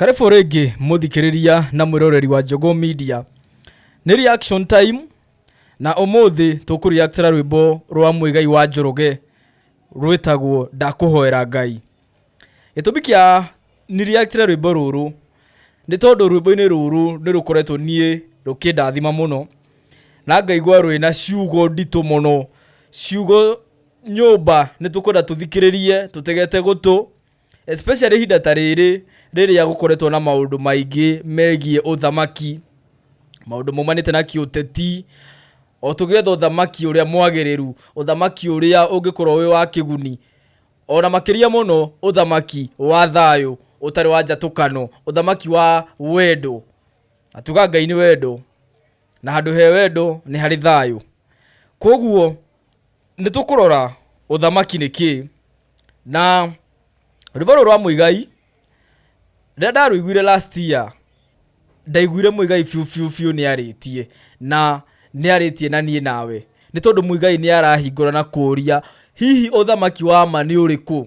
Karibu rĩngĩ mũthikĩrĩria na mwĩroreri wa Jogoo Media. Nĩ reaction time na ũmũthĩ tũkũreactera rwĩmbo rwa Muigai wa Njoroge rwĩtagwo Ndakũhoera Ngai. Gĩtũmi kĩa ni reactera rwĩmbo rũrũ nĩ tondũ rwĩmbo-inĩ rũrũ nĩ rũkoretwo niĩ rũkĩndathima mũno na ngaigua rwĩna ciugo nditũ mũno, ciugo nyũmba nĩ tũkwenda tũthikĩrĩrie tũtegete gũtũ, especially ihinda ta rĩrĩ rĩrĩa gũkoretwo na maũndũ maingĩ megiĩ ũthamaki, maũndũ maumanĩte na kĩũteti, o tũgetha ũthamaki ũrĩa mwagĩrĩru, ũthamaki ũrĩa ũngĩkorwo wĩ wa kĩguni, ona makĩria mũno ũthamaki wa thayũ ũtarĩ wa njatũkano, ũthamaki wa wendo. Atuga Ngai nĩ wendo na handũ he wendo nĩ harĩ thayũ. Koguo nĩ tũkũrora ũthamaki nĩ kĩ, na rwĩmbo rũrũ rwa Muigai rĩrĩa ndarũiguire last year, ndaiguire Muigai fiu nĩ arĩtie na nĩ arĩtie na niĩ nawe, nĩ tondũ Muigai nĩ arahingũra na kũria hihi ũthamaki wa ma nĩ ũrĩkũ,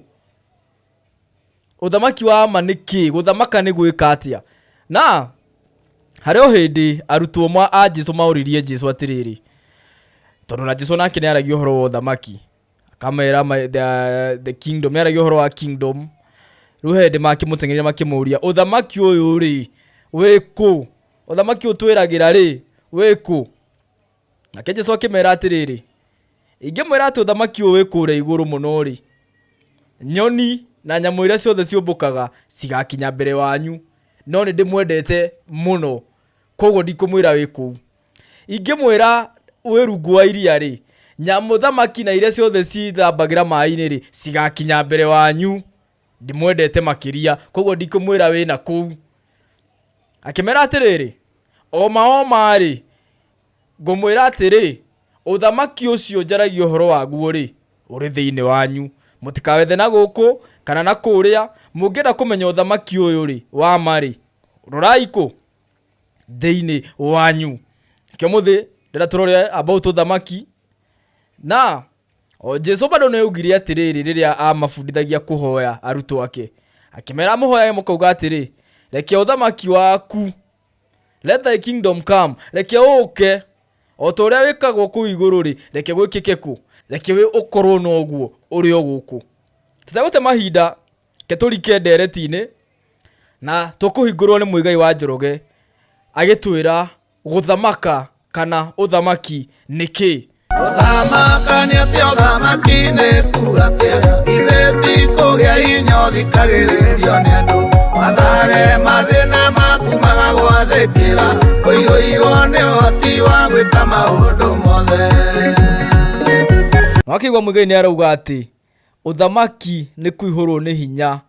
ũthamaki wa ma nĩ kĩ, gũthamaka nĩ gwĩka atĩa. Na harĩ o hĩndĩ arutwo a Jesũ maũririe Jesũ atĩrĩrĩ, tondũ na Jesũ nake nĩ aragia ũhoro wa ũthamaki, akamera the kingdom, nĩ aragia ũhoro wa kingdom. Rĩu hĩndĩ makĩmũteng'eria makĩmũria ũthamaki ũyũ rĩ wĩkũ, ũthamaki ũtwĩragĩra rĩ wĩkũ. Nake Jesũ akĩmera atĩrĩrĩ, ingĩmwĩra atĩ ũthamaki ũyũ wĩ kũrĩa igũrũ mũno rĩ, nyoni na nyamũ iria ciothe ciũmbũkaga cigakinya mbere wanyu, no nĩ ndĩmwendete mũno, koguo ndikũmwĩra wĩ kũu. Ingĩmwĩra wĩ rungu wa iria rĩ, nyamũ thamaki na iria ciothe cithambagĩra maĩ-inĩ rĩ cigakinya mbere wanyu, ndimwendete makĩria, koguo ndikũmwĩra wĩ na kũu. Akĩmera atĩrĩrĩ, oma rĩ ngũmwĩra atĩrĩ, ũthamaki ũcio njaragia ũhoro waguo rĩ ũrĩ thĩinĩ wanyu, mũtikawethe na gũkũ kana na kũrĩa. Mũngĩenda kũmenya ũthamaki ũyũ rĩ wa ma rĩ, rorai kũ, thĩinĩ wanyu. Kĩo mũthĩ rĩrĩa tũrore about ũthamaki, na o Jesũ bado nĩ augire atĩrĩrĩ rĩrĩa amabundithagia kũhoya arutwo ake, akĩmera mũhoyage mũkauga atĩrĩ, reke ũthamaki waku, let thy kingdom come, reke ũke o ta ũrĩa wĩkagwo kũu igũrũ rĩ, reke gwĩkĩke kũ, reke ũkorwo na ũguo ũrĩ o gũkũ. Tũtegũte mahinda, ke tũrike ndereti-inĩ na tũkũhingũrwo nĩ Muigai wa Njoroge agĩtwĩra gũthamaka kana ũthamaki nĩ kĩ. Ũthamaka nĩ atĩa, ũthamaki nĩ kuuga atĩa, ithe ti kũgĩa hinya ũthikagĩrĩrio nĩ andũ, mathage mathĩna maku magagwathĩkĩra, ũihũirwo nĩ ũhoti wa gwĩka maũndũ mothe. Wakĩigua Muigai nĩ arauga atĩ ũthamaki nĩ kũihũrwo nĩ hinya,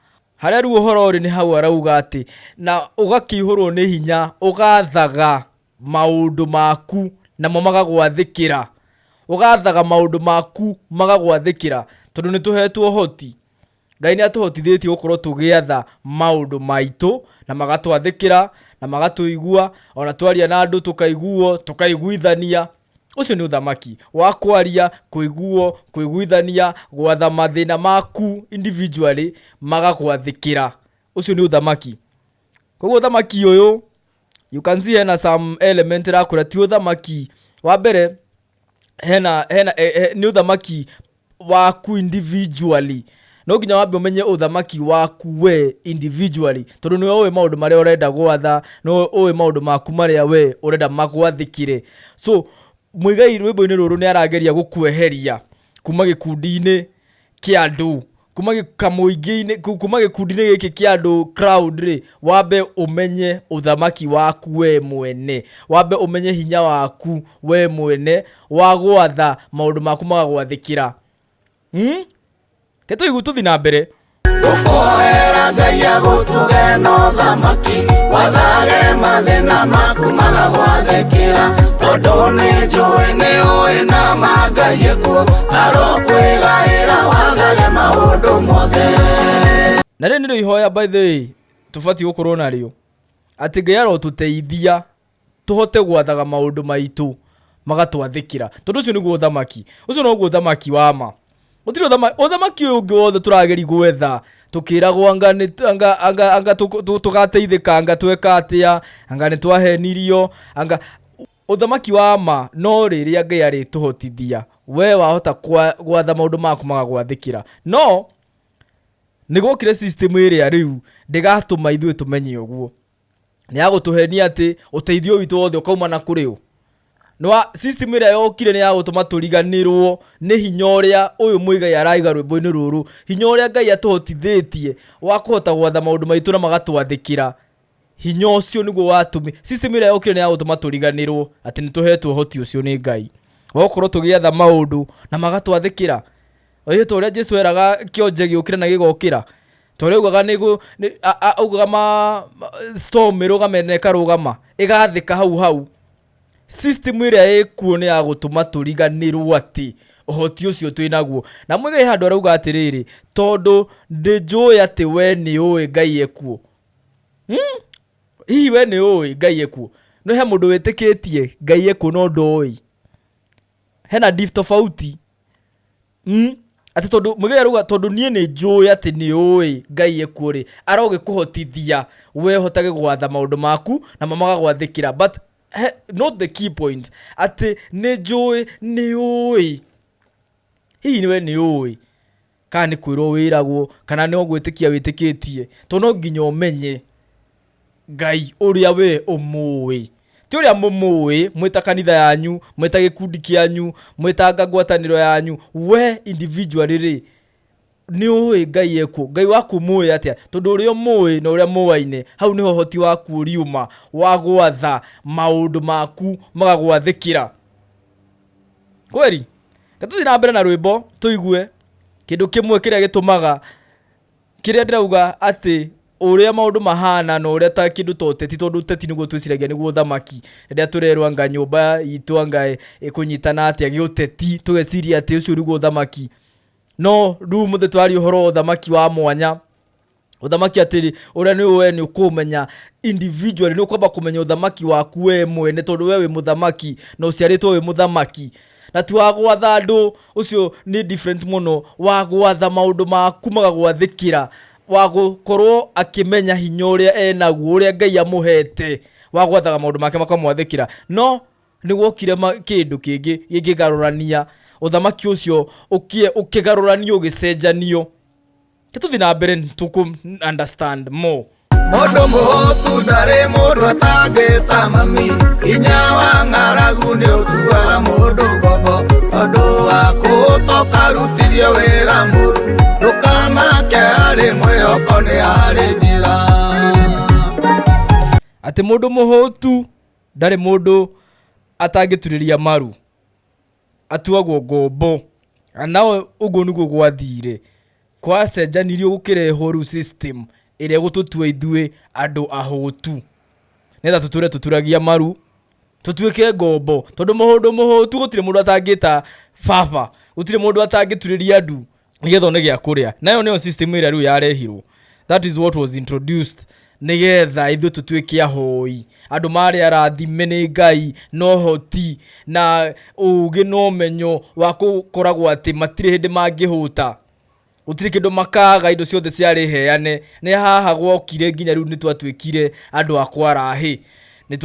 harĩa rĩu ũhoro ũrĩ nĩ hau arauga atĩ na ũgakĩihũrwo nĩ hinya ũgathaga maũndũ maku namo magagwathĩkĩra, ũgathaga maũndũ maku magagwathĩkĩra, tondũ nĩ tũhetwo hoti. Ngai nĩ atũhotithĩtie gũkorwo tũgĩatha maũndũ maitũ na magatwathĩkĩra na magatũigua, ona twaria na andũ tũkaiguo tũkaiguithania. Ũcio nĩ ũthamaki wa kwaria, kũiguo, kũiguithania, gwatha mathĩna maku individually magagwathĩkĩra. Ũcio nĩ ũthamaki. Koguo ũthamaki ũyũ you can see hena some element rakũra, ti ũthamaki wa mbere, nĩ ũthamaki waku individually. No nginya wambe ũmenye ũthamaki waku we individually, tondũ nĩwe ũĩ maũndũ marĩa ũrenda gwatha, nĩwe ũĩ maũndũ maku marĩa we ũrenda magwathĩkĩre. So Muigai rwĩmbo-inĩ rũrũ nĩ arageria gũkweheria kuma gĩkundi-inĩ kĩa andũ, kuma kamũingĩ-inĩ, kuma gĩkundi-inĩ gĩkĩ kĩa andũ crowd rĩ, wambe ũmenye ũthamaki waku we mwene, wambe ũmenye hinya waku we mwene wa gwatha maũndũ maku magagwathĩkĩra. Ke tũigu tũthi na mbere. Ndũkũhoera Ngai agũtuge na ũthamaki, wathage mathĩna maku magagwathĩkĩra, tondũ nĩ njũĩ nĩ ũĩ na Ngai ekuo, arokwĩgaĩra wathage maũndũ mothe. Na rĩu nĩrĩo ihoya by the way tũbatiĩ gũkorwo narĩo, atĩ Ngai arotũteithia tũhote gwathaga maũndũ maitũ magatwathĩkĩra, tondũ ũcio nĩguo ũthamaki, ũcio noguo ũthamaki wa ma. gutire uthamaki ungi wothe turageri gwetha tukiragwo anga tugateithika anga tweka atia anga ni twahenirio anga uthamaki wa ma no riria Ngai ari tuhotithia we wahota gwatha maundu maku magagwathikira no nigokire system iria riu ndigatuma ithuĩ tumenye uguo ni agutuhenia ati uteithio witu wothe ukauma na kuriu no system iria yokire ni agutuma turiganirwo ni hinya uria uyu muigai araiga rwimbo-ini ruru hinya uria Ngai atuhotithĩtie wa kuhota gwatha maundu maitu na magatwathikira hinya ucio niguo watumi system iria yokire ni agutuma turiganirwo ati ni tuhetwo hoti ucio ni Ngai wakorwo tugietha maundu na magatwathikira oyetwo uria Jesu eraga kionje giukire na gigokira toreugaga nigu augaga ma storm irugame na ikarugama igathika hau system iria ikuo ni agutuma turiganirwo ati uhoti ucio twinaguo na mwigai handu arauga atiriri tondu ndinjui ati we ni ui Ngai ekuo hihi we ni ui Ngai ekuo no he mundu witikitie Ngai ekuo no ndui hena diff tofauti ati tondu mwigai arauga tondu nie ni njui ati ni ui Ngai ekuo ri arogikuhotithia we hotage gwatha maundu maku na mamagagwathikira but not the key point ati ni njui ni ui hihi niwe ni ui kana ni kwirwo wiragwo kana ni ogwitikia witikitie to no nginya umenye Ngai uria we umui ti uria mumui mwita kanitha yanyu mwita gikundi kianyu mwita ngwataniro yanyu we individually ri ni ui Ngai ekuo Ngai waku mui atia tondu uria mui na uria muwaine hau niho hoti waku riuma wa gwatha maundu maku magagwathikira kweri gatuthi na mbere na rwimbo tuigue kindu kimwe kiria gitumaga kiria ndirauga ati uria maundu mahana no uria ta kindu toteti tondu teti niguo twiciragia niguo thamaki riria turerwa anga nyumba itu anga ikunyitana atia giuteti tugeciria ati ucio niguo thamaki no ru muthe twari uhoro thamaki wa mwanya uthamaki atiri uria ni we ni ukumenya individually ni ukwamba kumenya uthamaki waku we mwene tondu we wi muthamaki no uciaritwo wi muthamaki na tuagwatha andu ucio ni different muno wagwatha maundu maku magagwathikira wagukorwo akimenya hinya uria enaguo uria Ngai amuhete wagwathaga maundu make makamwathikira no nigwokire kindu kingi gikigarurania uthamaki ucio ukigaruranio ugicenjanio tuthi na mbere tuku understand more mundu muhotu ndari mundu atangita mami inya wa ng'aragu ni utuaga mundu ngombo tondu wa kutoka rutithio wira muru ndukamake ari mwihoko ni ari njira ati mundu muhotu ndari mundu atangituriria maru atuagwo ngombo nao uguo niguo gwathire kwacenjanirio gukireho ru system iria gututua ithuĩ andu ahotu netha tuture tuturagia maru tutuike ngombo tondu maundu muhotu gutire mundu atangita baba gutire mundu atangituriria andu nigetha one gia kuria nayo niyo system iria riu yarehirwo that is what was introduced nigetha ithuĩ tutuike ahoi andu mari arathime ni Ngai no hoti na ugi no menyo wa gukoragwo ati matire hindi mangihuta utiri kindu makaga indo ciothe ciari heane ni haha gwokire nginya riu ni twatwikire andu akwarahi ni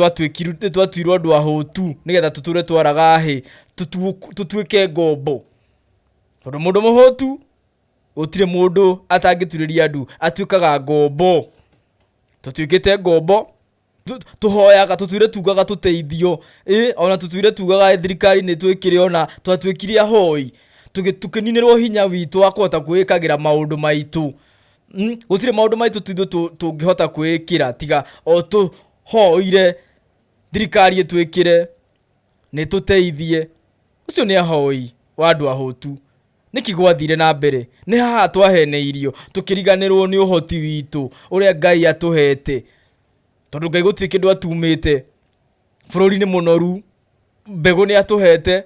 twatwirwo andu ahotu nigetha tuture twaragahi tutuike ngombo tondu mundu muhotu utire mundu atangituriria andu atwikaga ngombo tutwikite ngombo tuhoyaga tutwire tugaga tuteithio ona tutwire tugaga thirikari ni twikire ona twatwikire ahoi tukininirwo hinya witu akota kwikagira maundu maitu gutire maundu maitu tungihota kwikira tiga o tu hoire thirikari etwikire ni tuteithie ucio ni ahoi wa andu ahotu niki gwathire na mbere ni haha twaheneirio tukiriganirwo ni uhoti witu uria Ngai atuhete tondu Ngai gutire kindu atumite bururi ni munoru mbegu ni atuhete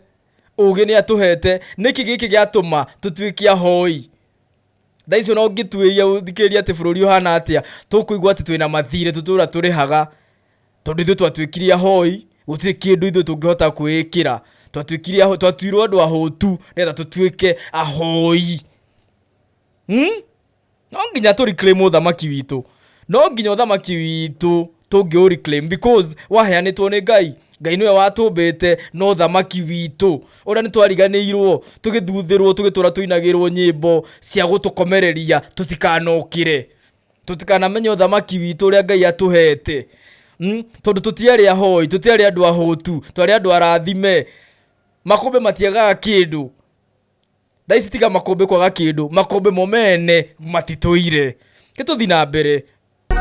ugi ni atuhete niki giki giatuma tutwikia hoi thaicio no ngituiria uthikiria ati bururi uhana atia tukuigwa ati twina mathire tutura turihaga tondu ithu twatwikiria hoi gutire kindu ithu tungihota kwikira twatuirwo andu ahotu netha tutuike ahoi. No nginya tu reclaim uthamaki witu, no nginya uthamaki witu tungi reclaim, because waheanitwo ni Ngai. Ngai niwe watumbite no uthamaki witu uria ni twariganirwo tugithuthirwo tugitura tuinagirwo nyimbo cia gutukomereria tutikanokire, tutikanamenye uthamaki witu uria Ngai atuhete. Tondu tutiari ahoi, tutiari andu ahotu, twari andu arathime. Makombe matiagaga kindu, thaici tiga makombe kwaga kindu, makombe momene matituire. Gituthi na mbere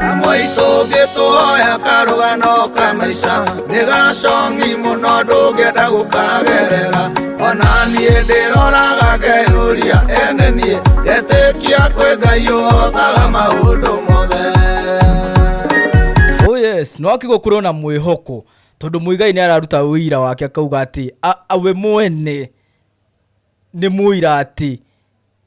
Amwaitu gituhoya karugano ka maica nigacongi muno ndungenda gukagerera, ona nie ndiroraga ngeyuria ene nie ngetikia kwi Ngai uhotaga maundu mothe. Oh yes, no akigukorwo na mwihoko tondu Muigai ni araruta wira wake akauga ati awe mwene ni muira ati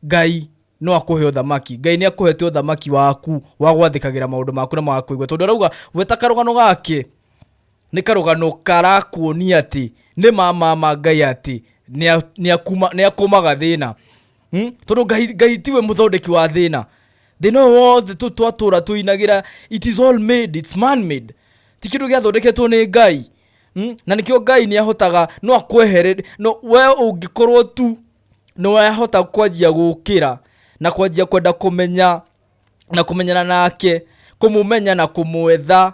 Ngai no akuhe uthamaki. Ngai ni akuhete uthamaki waku wa gwathikagira maundu maku na magakuigua, tondu arauga weta karugano gake ni karugano karakuonia ati ni mama Ngai ati ni akumaga thina. Tondu Ngai tiwe muthondeki wa thina. Thina wothe twatura tuinagira, it is all made, it's man made. Ti kindu giathondeketwo ni Ngai. Na nikio Ngai ni ahotaga no akwehere, no we ungikorwo tu no wahota kwanjia gukira na kwanjia kwenda kumenya na kumenyana nake, kumumenya na kumwetha,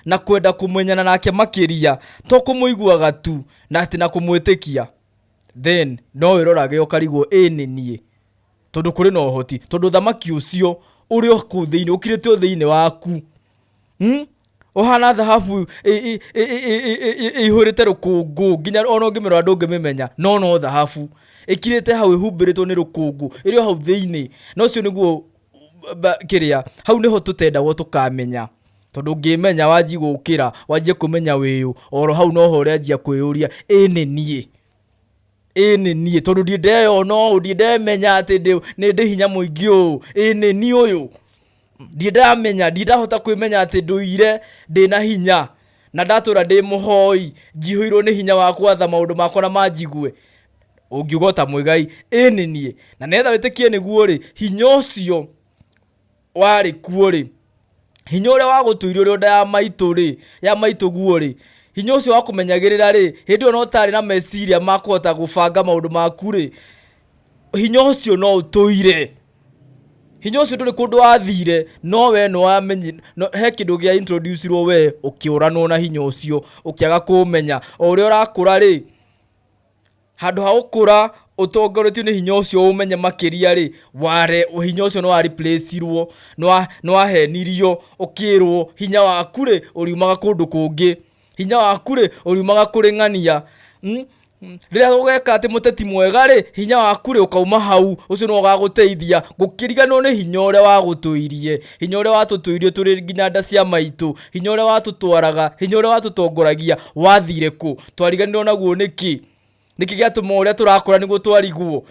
na kwenda kumenyana nake makiria, to kumuiguaga tu na ati na kumwitikia, then no wirorage ukarigwo ni nie, tondu kuri no hoti, tondu thamaki ucio uri oku thiini ukirite thiini waku. Ohana thahabu ihurite rukungu nginya ono ngimero andu ngimemenya, no thahabu ikirite hau ihumbiritwo ni rukungu iri hau thiini. No cio niguo kiria hau niho tutendagwo tukamenya, tondu ngimenya wanji gukira wanjie kumenya wiyu oro hau no ho rianjia kwiyuria ni nie, tondu ndiendeyo no ndiendemenya ati ni ndi hinya muingi uyu ni ni uyu ndiendamenya, ndiendahota kwimenya ati nduire ndina hinya na ndatura ndi muhoi njihuirwo ni hinya wa gwatha maundu makwa na manjigue. Ungiuga ta Muigai ni nie, na netha witikie niguo ri hinya ucio wari kuo ri, hinya uria wagutuire uri nda ya maitu guo ri, hinya ucio wa kumenyagirira ri hindi ona utari na meciria makuhota gubanga maundu maku ri, hinya ucio no utuire. Hinya ucio nduri kundu wathire, no we no wamenye no he kindu gia introduce ro we ukiuranwo na hinya ucio ukiaga kumenya o uria urakura ri, handu ha ukura utongoretio ni hinya ucio umenye makiria ri, ware hinya ucio no wa replace irwo no ahenirio ukirwo hinya waku ri uriumaga kundu kungi, hinya waku ri uriumaga kuringania. Riria ugeka ati muteti mwega ri hinya waku ri ukauma hau, ucio no ugaguteithia gukiriganwo ni hinya uria wagutuirie, hinya uria watutuirie turi nginya nda cia maitu, hinya uria watutwaraga, hinya uria watutongoragia wathire ku, twariganirwo naguo niki giatuma uria turakura niguo twariguo,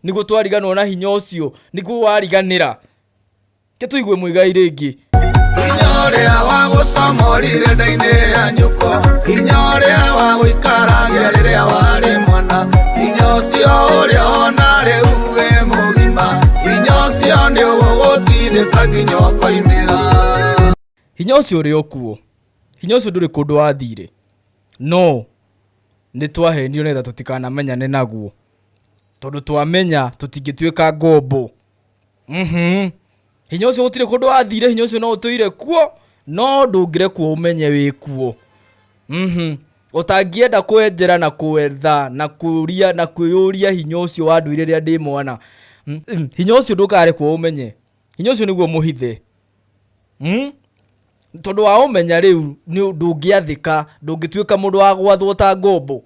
niguo twariganwo na hinya ucio, niguo wariganira. Ketuigue Muigai ringi hinya uria wagucomorire nda-ini ya nyuko, hinya uria waguikaragia riria wari mwana, hinya ucio uria ona riu wi mugima, hinya ucio ni ugugutindika nginya ukoimira. Hinya ucio uri okuo, hinya ucio nduri kundu wathire, no ni twahenio netha tutikanamenyane naguo, tondu twamenya tutingituika ngombo. Hinya ucio gutire kundu wathire, hinya ucio no utuire kuo, no ndungire kuo umenye wi kuo. Utangienda kwenjera na kwetha na kuria na kwiyuria hinya ucio wanduire ria ndi mwana, hinya ucio ndukare kuo umenye, hinya ucio niguo muhithe. Tondu wa umenya riu ni ndungiathika, ndungituika mundu wa gwathwo ta ngombo.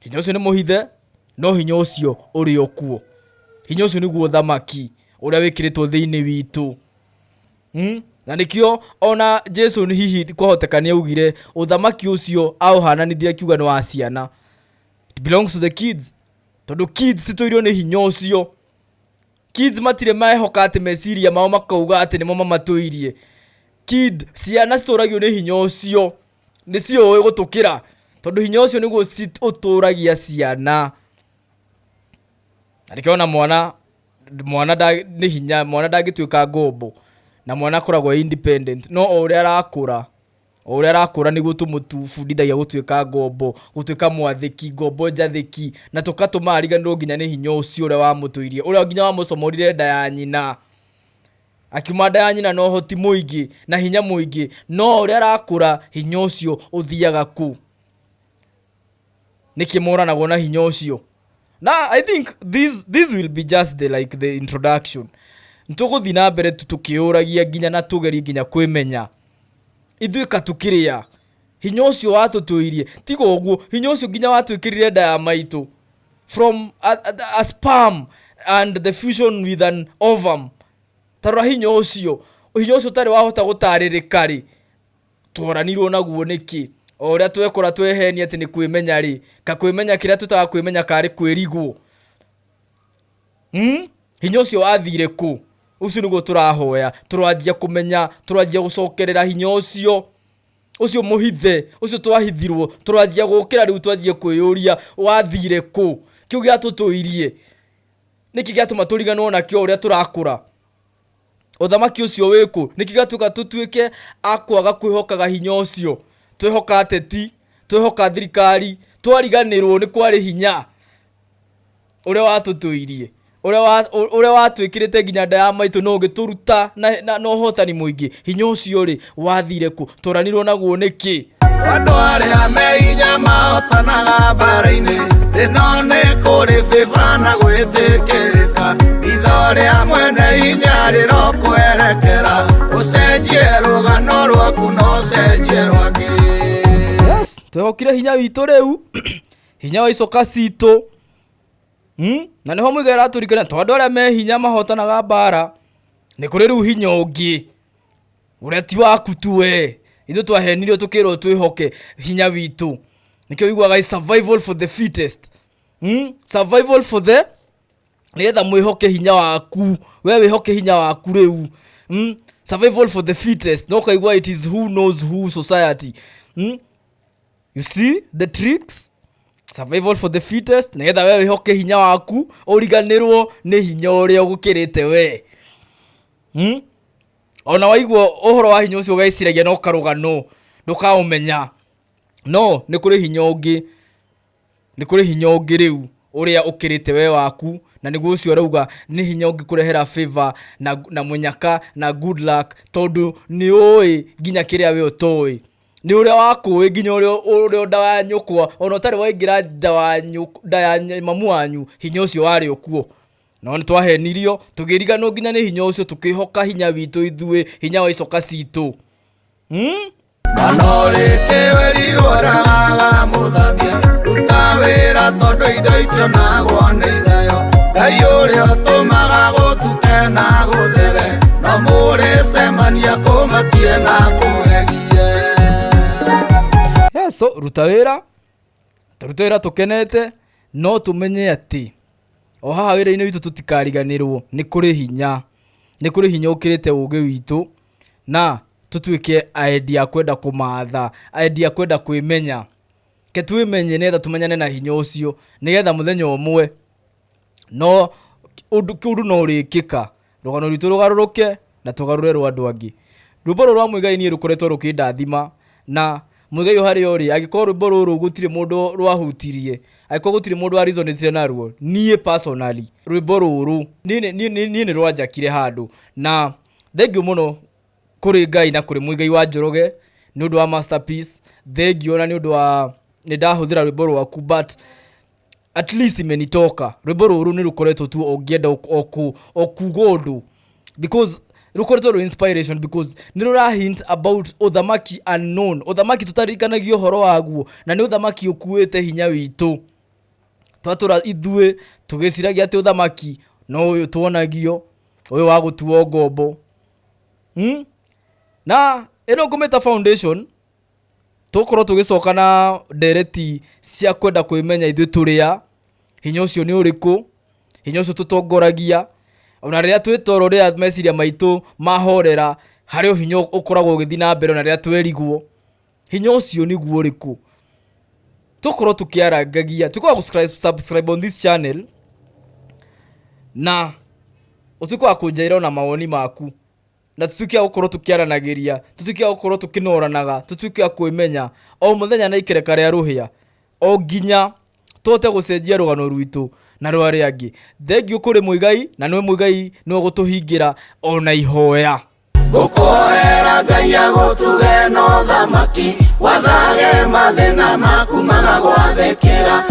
Hinya ucio ni muhithe, no hinya ucio uri okuo. Hinya ucio niguo thamaki uria wikiritwo thiini witu. Na nikio ona Jesu ni hihi kwahotekania ugire uthamaki ucio auhananithia kiuga no asiana. It belongs to the kids. Tondu kids situirio ni hinya ucio. Kids matire mehoka ati meciria mao makauga ati nimo mamatuirie. Kid ciana citoragio ni hinya ucio, nicio we gutukira, tondu hinya ucio niguo uturagia ciana. Arikiona mwana ni hinya, mwana ndangituika ngombo na mwana akoragwo independent, no uria arakura niguo tumutubundithagia gutuika ngombo, gutuika mwathiki, ngombo njathiki, na tukatuma ariganirwo nginya ni hinya ucio uria wamutuirie, uria nginya wamucomorire nda ya nyina. Akiuma nda ya nyina no hoti muingi na hinya muingi, no uria arakura hinya ucio uthiaga ku. Niki moranagwo na hinya ucio. Na I think this will be just the introduction. Ntuguthi na mbere tukiuragia nginya na tugerie nginya kwimenya ithuika tukiria hinya ucio watutuirie, tigo uguo hinya ucio nginya watwikirire nda ya maitu from a sperm and the fusion with an ovum. Tarora hinya ucio tari wahota gutaririka ri, tworanirwo naguo niki? O uria twekora twehenia ati ni kwimenya ri, ka kwimenya kiria tutaga kwimenya kari kwirigwo. Hinya ucio wathire ku? Ucio niguo turahoya, turanjia kumenya, turanjia gucokerera hinya ucio muhithe, ucio twahithirwo, turanjia gukira riu twanjie kwiyuria wathire ku? Kiu giatutuirie niki giatuma turiganwo na kio uria turakura? Uthamaki ucio wiku niki gatuka tutuike akwaga kwihokaga hinya ucio? Twehoka ateti, twehoka thirikari, twariganirwo ni kwari hinya uria watutuirie, uria watwikirite nginya nda ya maitu no gituruta na no hotani muingi. Hinya ucio ri wathire ku? Turanirwo naguo niki? Andu aria me hinya mahotanaga mbara-ini, ino ni kuri biba na gwitikirika. Itho ria mwene hinya rirokwerekera, ucenjie rugano rwaku no cenjie rwaki. Yes, twehokire hinya witu riu hinya wa icoka citu. Na niho muigera aturikana tondu aria me hinya mahotanaga mbara, ni kuri riu hinya ungi uria ti waku tu we. Ithu twahenirio tukirwo twihoke hinya witu, nikio igwaga survival for the fittest. Survival for the, nigetha mwihoke hinya waku, we wihoke hinya waku riu. Survival for the fittest, no kaigwa it is who knows who society. You see the tricks? Survival for the fittest, nigetha we wihoke hinya waku, uriganirwo ni hinya uria ugukirite we. Ona waigwo uhoro wa hinya ucio gaiciragia no karugano ndukaumenya, no ni kuri hinya ungi, ni kuri hinya ungi riu uria ukirite we waku, na niguo ucio rauga ni hinya ungi kurehera favor na munyaka na good luck, tondu ni oi nginya kiria we utoi, ni uria wakuwi nginya uria nda wa nyukwa, ona utari waingira nda ya mamu wanyu hinya ucio wari okuo. No twahenirio tugiriganwo nginya ni hinya ucio, tukihoka hinya witu ithue, hinya wa icoka citu. Manorite werirwo raga muthabia, ruta wira tondu indo itio nagwo ni thayo. Ngai uria utumaga gutuke na guthere, no muricemania kumakie na kugegie. So ruta wira tukenete, no tumenye ati o haha wira-ini witu tutikariganirwo ni kuri hinya ukirite uge witu, na tutuike idea kwenda kumatha, idea kwenda kwimenya, ke twimenye netha tumenyane na hinya ucio, nigetha muthenya umwe no undu no urikika, rugano ritu rugaruruke na tugarure rwa andu angi. Rwimbo rwa Muigai ni rukoretwo rukindathima, na Muigai hari ori agikorwo rwimbo ruru gutire mundu rwahutirie, agikorwo gutire mundu arizonetire naruo, nie personally rwimbo ruru ni rwanjakire handu, na thengiu muno kuri Ngai na kuri Muigai wa Njoroge ni undu wa masterpiece. Thengiu na ni undu wa ni ndahuthira rwimbo rwaku, but at least imenitoka. Rwimbo ruru ni rukoretwo tu ongienda okuga undu, because rukoretwo ru inspiration, because ni rura hint about uthamaki unknown, uthamaki tutarikanagia uhoro waguo, na ni uthamaki ukuite hinya witu. Twatura ithue tugiciragia ati uthamaki no uyu tuonagio, uyu wa gutuo ngombo. Na ino Ngumita Foundation tukorwo tugicoka na ndereti cia kwenda kwimenya ithu turia hinya ucio ni uriku, hinya ucio tutongoragia, ona riria twitoro riria meciria maitu mahorera, hario hinya ukoragwo ugithi na mbere, na riria twerigwo hinya ucio niguo uriku. tukorwo tukiarangagia tukorwo subscribe on this channel na utuko akunjaira na mawoni maku na tutukia gukorwo tukiaranagiria tutukia gukorwo tukinoranaga tutukia kwimenya o muthenya na ikereka ria ruhia o ginya tote gucenjia rugano rwitu na rwari angi thengiu kuri muigai na nwe muigai no gutuhingira ona ihoya gukoera ngai agutuge no thamaki wathage mathina maku magagwathikira